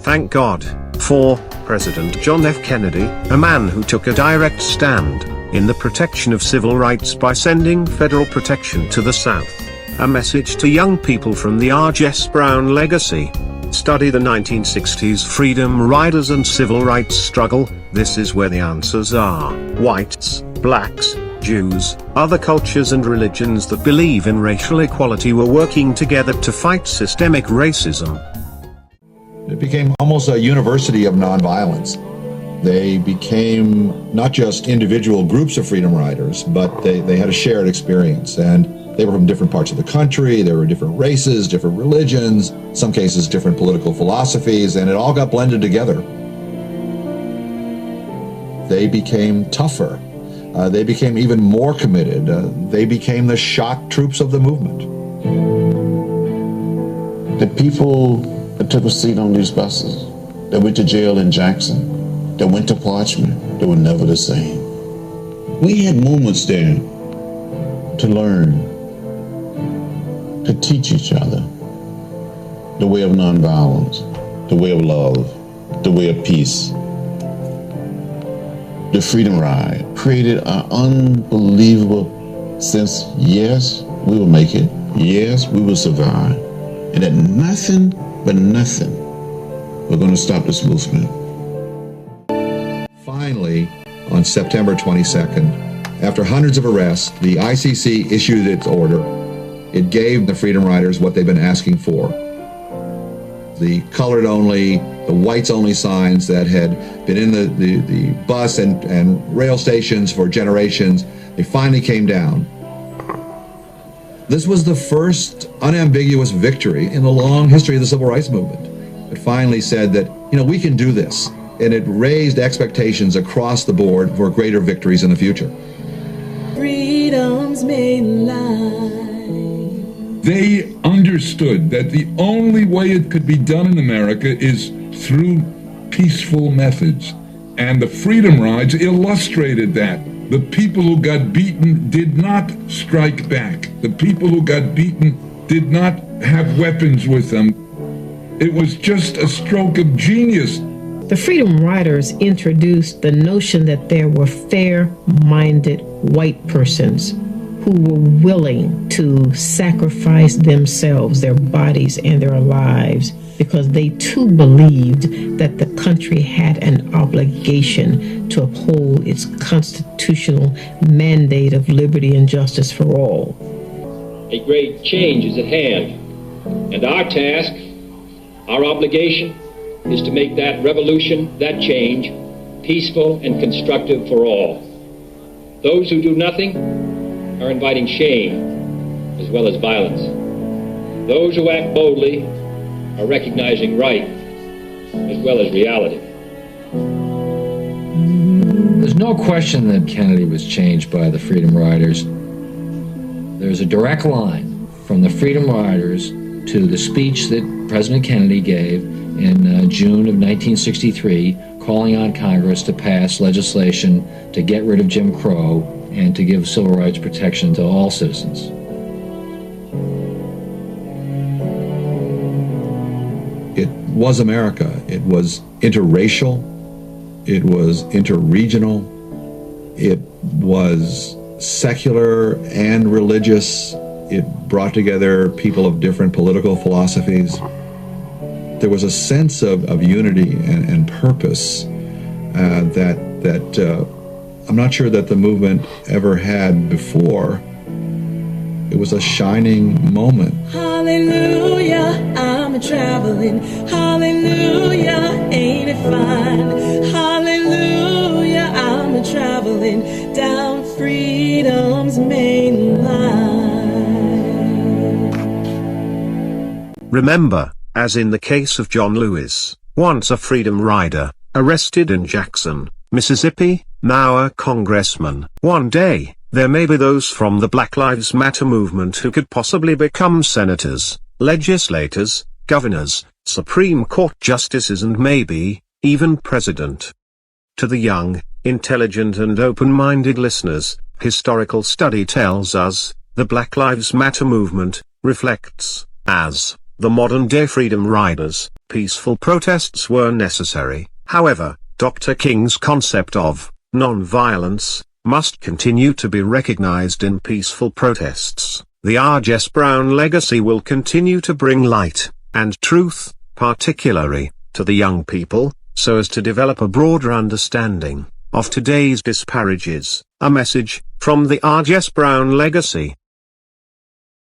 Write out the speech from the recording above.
Thank God for President John F. Kennedy, a man who took a direct stand in the protection of civil rights by sending federal protection to the South. A message to young people from the Jess Brown Legacy. Study the 1960s freedom riders and civil rights struggle. This is where the answers are. Whites, blacks, Jews, other cultures and religions that believe in racial equality were working together to fight systemic racism. It became almost a university of nonviolence. They became not just individual groups of freedom riders, but they had a shared experience. And they were from different parts of the country, there were different races, different religions, some cases different political philosophies, and it all got blended together. They became tougher. They became even more committed. They became the shock troops of the movement. The people that took a seat on these buses, that went to jail in Jackson, that went to Parchment, they were never the same. We had moments there to learn, to teach each other the way of nonviolence, the way of love, the way of peace. The Freedom Ride created an unbelievable sense, yes, we will make it, yes, we will survive, and that nothing but nothing we're going to stop this movement. Finally, on September 22nd, after hundreds of arrests, the ICC issued its order. It gave the Freedom Riders what they've been asking for. The colored only, the whites only signs that had been in the bus and rail stations for generations, they finally came down. This was the first unambiguous victory in the long history of the civil rights movement. It finally said that, we can do this. And it raised expectations across the board for greater victories in the future. Freedom's main line. They understood that the only way it could be done in America is through peaceful methods. And the Freedom Rides illustrated that. The people who got beaten did not strike back. The people who got beaten did not have weapons with them. It was just a stroke of genius. The Freedom Riders introduced the notion that there were fair-minded white persons who were willing to sacrifice themselves, their bodies, and their lives because they too believed that the country had an obligation to uphold its constitutional mandate of liberty and justice for all. A great change is at hand, and our task, our obligation, is to make that revolution, that change, peaceful and constructive for all. Those who do nothing are inviting shame as well as violence. Those who act boldly are recognizing right as well as reality. There's no question that Kennedy was changed by the Freedom Riders. There's a direct line from the Freedom Riders to the speech that President Kennedy gave in June of 1963, calling on Congress to pass legislation to get rid of Jim Crow and to give civil rights protection to all citizens. It was America. It was interracial. It was interregional. It was secular and religious. It brought together people of different political philosophies. There was a sense of unity and purpose that I'm not sure that the movement ever had before. It was a shining moment. Hallelujah, I'm traveling. Hallelujah, ain't it fine? Hallelujah, I'm traveling down freedom's main line. Remember, as in the case of John Lewis, once a Freedom Rider, arrested in Jackson, Mississippi, now a congressman. One day, there may be those from the Black Lives Matter movement who could possibly become senators, legislators, governors, Supreme Court justices and maybe, even president. To the young, intelligent and open-minded listeners, historical study tells us, the Black Lives Matter movement, reflects, as, the modern-day Freedom Riders. Peaceful protests were necessary. However, Dr. King's concept of non-violence must continue to be recognized in peaceful protests. The Jess Brown legacy will continue to bring light and truth, particularly to the young people, so as to develop a broader understanding of today's disparages. A message from the Jess Brown Legacy.